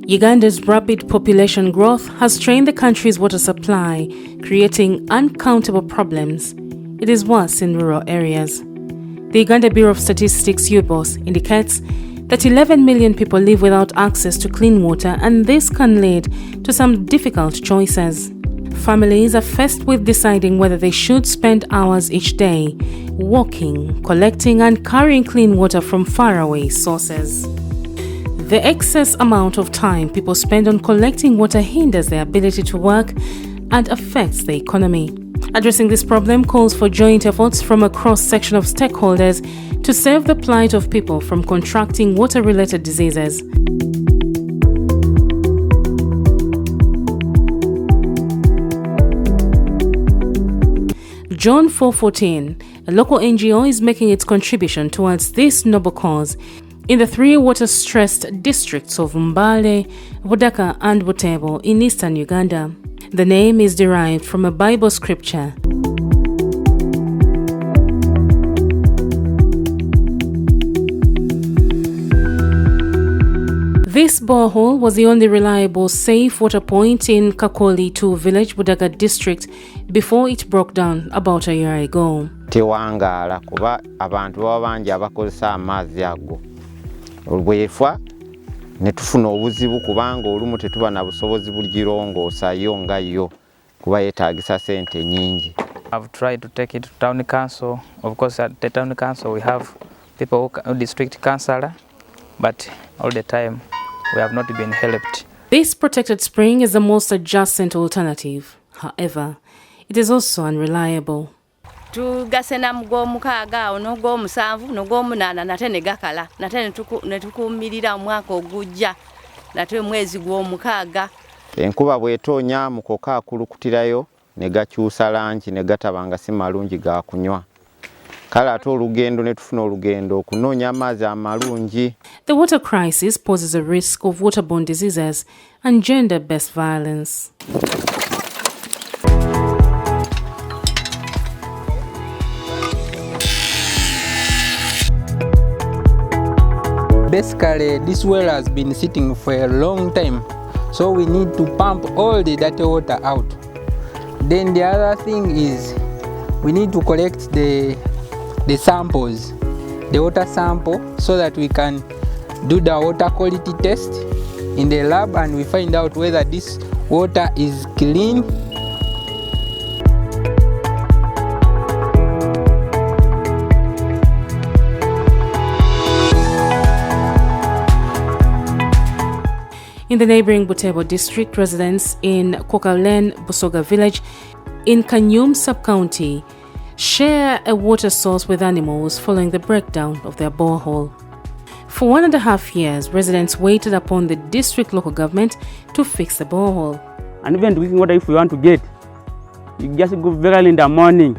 Uganda's rapid population growth has strained the country's water supply, creating uncountable problems. It is worse in rural areas. The Uganda Bureau of Statistics UBOS indicates that 11 million people live without access to clean water, and this can lead to some difficult choices. Families are faced with deciding whether they should spend hours each day walking, collecting and carrying clean water from faraway sources. The excess amount of time people spend on collecting water hinders their ability to work and affects the economy. Addressing this problem calls for joint efforts from a cross-section of stakeholders to save the plight of people from contracting water-related diseases. John 414, a local NGO, is making its contribution towards this noble cause in the three water-stressed districts of Mbale, Budaka and Butembo in eastern Uganda. The name is derived from a Bible scripture. This borehole was the only reliable, safe water point in Kakoli 2 village, Budaka district, before it broke down about a year ago. Tiwangala kuba abantu babangi abakozesa amazzi ago. Olwefa ne tufuna obuzibu kubanga olumu tetuba na busobozi bulirongoosa yo nga yo kuba yeetaagisa sente nyingi. I've tried to take it to town council. Of course, at the town council we have people who district councillor, but all the time we have not been helped. This protected spring is the most adjacent alternative. However, it is also unreliable. Tugasena mgo mukaga ono go musanvu no go munana nate ne gakala nate ne tukumirira mwaka ogujja nate mwezi gwo mukaga. Enkuba bwetonya mukoka akulukutirayo ne gakyusa langi ne gatabanga si malungi ga kunywa. Kale ate olugendo ne tufuna olugendo okunoonya amazzi amalungi. The water crisis poses a risk of waterborne diseases and gender-based violence. Basically, this well has been sitting for a long time, so we need to pump all the dirty water out. Then the other thing is we need to collect the samples, the water sample, so that we can do the water quality test in the lab and we find out whether this water is clean. In the neighboring Butembo district, residents in Kokalen Busoga village in Kanyum sub-county share a water source with animals following the breakdown of their borehole. For 1.5 years, residents waited upon the district local government to fix the borehole. And even drinking water, if you want to get, you just go very early in the morning,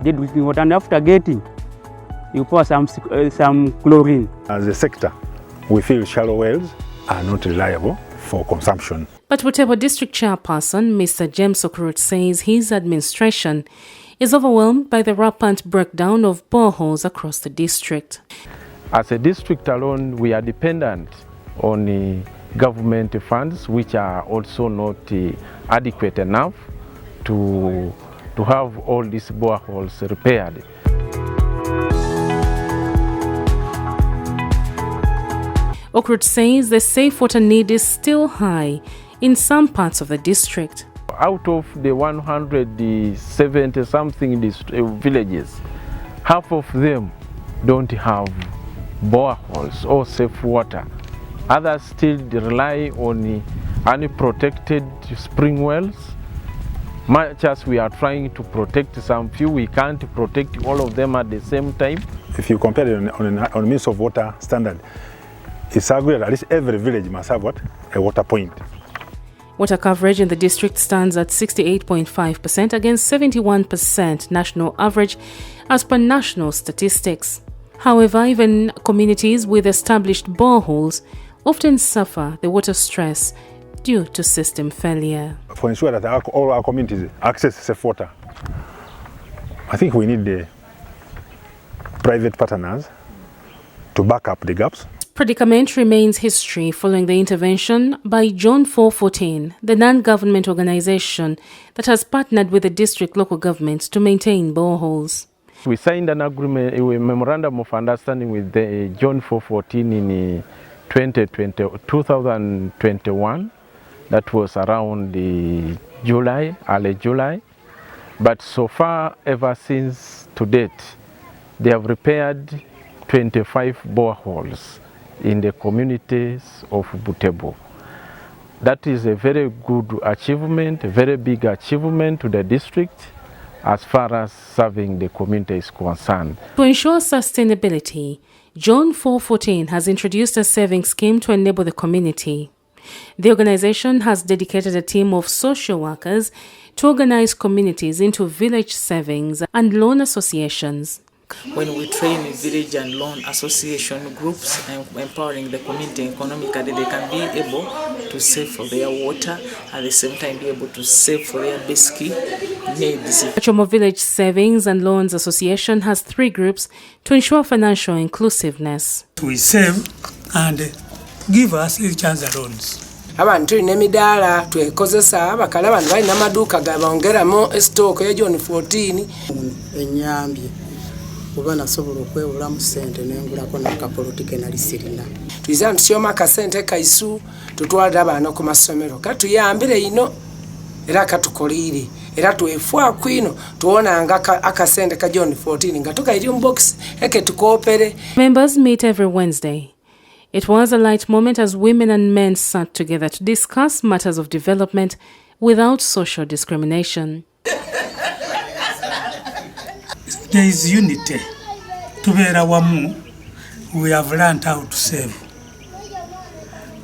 get drinking water, and after getting, you pour some chlorine. As a sector, we feel shallow wells are not reliable for consumption. But Butembo District Chairperson Mr. James Okurut says his administration is overwhelmed by the rampant breakdown of boreholes across the district. As a district alone, we are dependent on government funds, which are also not adequate enough to have all these boreholes repaired. Okurut says the safe water need is still high in some parts of the district. Out of the 170-something villages, half of them don't have boreholes or safe water. Others still rely on unprotected spring wells. Much as we are trying to protect some few, we can't protect all of them at the same time. If you compare it on means of water standard, it's agreed at least every village must have what? A water point. Water coverage in the district stands at 68.5% against 71% national average as per national statistics. However, even communities with established boreholes often suffer the water stress due to system failure. For ensure that all our communities access safe water, I think we need private partners to back up the gaps. Predicament remains history following the intervention by John 414, the non-government organization that has partnered with the district local governments to maintain boreholes. We signed an agreement, a memorandum of understanding with the John 414 in 2021. That was around early July. But so far, ever since to date, they have repaired 25 boreholes in the communities of Butembo. That is a very good achievement, a very big achievement to the district as far as serving the community is concerned. To ensure sustainability, John 414 has introduced a savings scheme to enable the community. The organization has dedicated a team of social workers to organize communities into village savings and loan associations. When we train village and loan association groups and empowering the community economically, they can be able to save for their water, at the same time be able to save for their basic needs. Achomo Village Savings and Loans Association has 3 groups to ensure financial inclusiveness. We save and give us each other loans. Abantu n'emidaala twekozesa abakala abantu balina amaduuka gabongeramu stock ya John 14 enyambye kuba nasobola okwewulamu ssente n'engulako n'akapolitike nali sirina. Tuyiza ntusyoma akasente kaisu tutwalira abaana ku masomero katuyambire ino era katukolire era twefuaku ino tuwonanga akasente ka John 14 nga tukairi mu box eke tukoopere. Members meet every Wednesday. It was a light moment as women and men sat together to discuss matters of development without social discrimination. There is unity. Tubera wamu, we have learned how to save.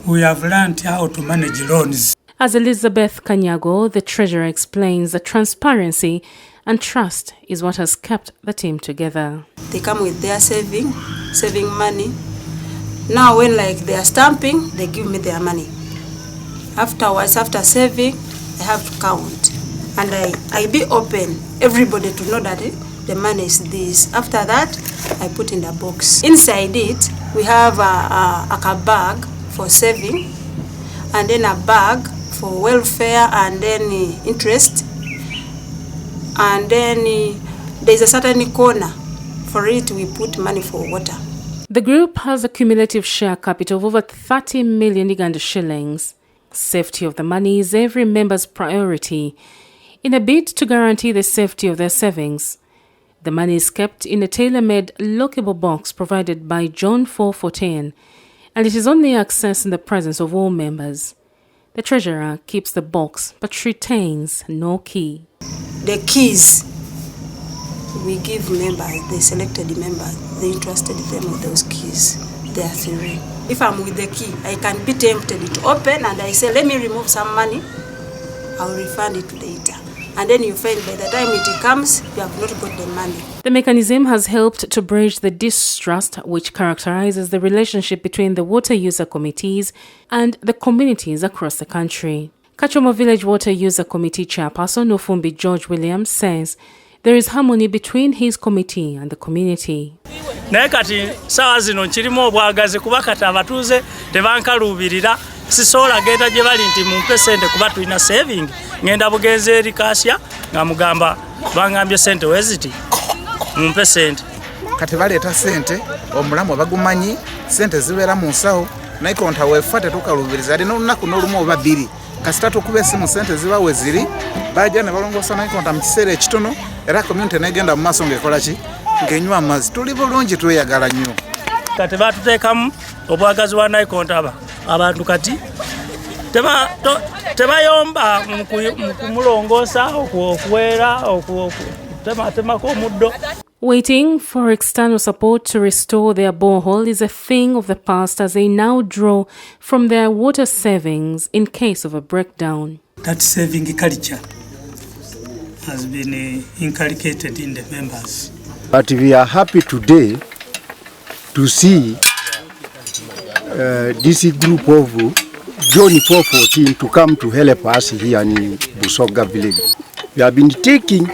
We have learned how to manage loans. As Elizabeth Kanyago, the treasurer, explains that transparency and trust is what has kept the team together. They come with their saving money. Now when they are stamping, they give me their money. Afterwards, after saving, I have to count. And I be open, everybody to know that the money is this. After that, I put in the box. Inside it, we have a bag for saving, and then a bag for welfare, and then interest. And then there's a certain corner. For it, we put money for water. The group has a cumulative share capital of over 30 million Uganda shillings. Safety of the money is every member's priority. In a bid to guarantee the safety of their savings, the money is kept in a tailor-made lockable box provided by John 414, and it is only accessed in the presence of all members. The treasurer keeps the box but retains no key. The keys we give members, the selected members, they entrusted them with those keys. There are 3. If I'm with the key, I can be tempted to open and I say, let me remove some money, I'll refund it later. And then you find by the time it comes, you have not got the money. The mechanism has helped to bridge the distrust which characterizes the relationship between the water user committees and the communities across the country. Kachomo Village Water User Committee Chairperson Ofumbi George Williams says there is harmony between his committee and the community. Naye kati sawa zino nkirimu obwagazi kuba kati abatuuze tebankaluubirira sisobola genda gye bali nti mumpe sente kuba tulina saving ngenda bugenze eri Kasya nga mugamba bangambye sente weziti mumpe sente kati baleeta sente omulamu bagumanyi sente zibeera mu nsawo naye konta weefa tetukaluubiriza alina olunaku n'olumu oba 2 kasita tukuba essimu sente ziba we ziri bajja ne balongoosa naye konta mu kiseera ekitono era community negenda mu maaso ng'ekola ki ng'enywa amazzi tuli bulungi tweyagala nnyo kati batuteekamu obwagazi bwa nayikontaba abantu kati tebayomba mu kumulongoosa okuwera okutematema omuddo. Waiting for external support to restore their borehole is a thing of the past as they now draw from their water savings in case of a breakdown. That saving culture has been inculcated in the members. But we are happy today to see this group of John 414 to come to help us here in Busoga village. We have been taking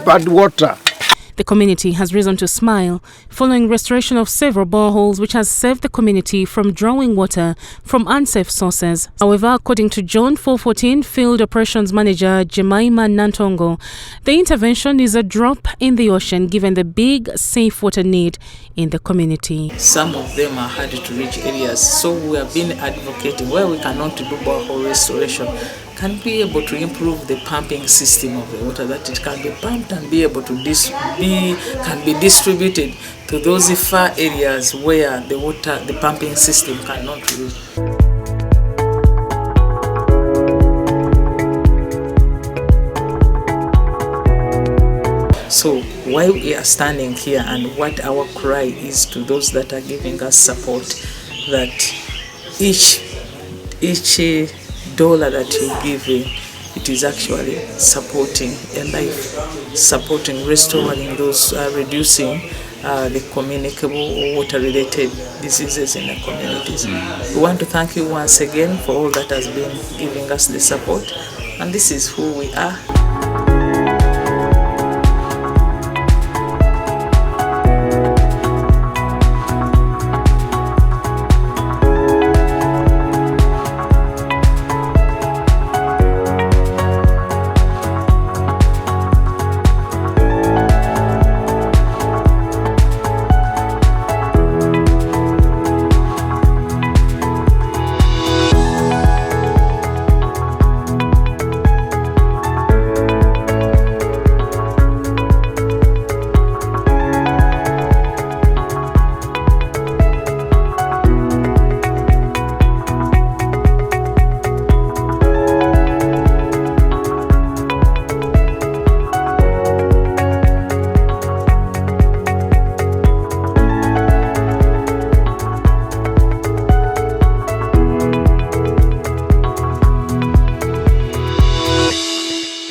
bad water. The community has reason to smile following restoration of several boreholes, which has saved the community from drawing water from unsafe sources. However, according to John 414 Field Operations Manager Jemimah Nantongo, the intervention is a drop in the ocean given the big safe water need in the community. Some of them are hard to reach areas, so we have been advocating where we cannot do borehole restoration, can be able to improve the pumping system of the water, that it can be pumped and be able to can be distributed to those far areas where the pumping system cannot reach. So why we are standing here and what our cry is to those that are giving us support, that each dollar that you give in, it is actually supporting a life, supporting, restoring those, reducing the communicable or water-related diseases in the communities. We want to thank you once again for all that has been giving us the support, and this is who we are.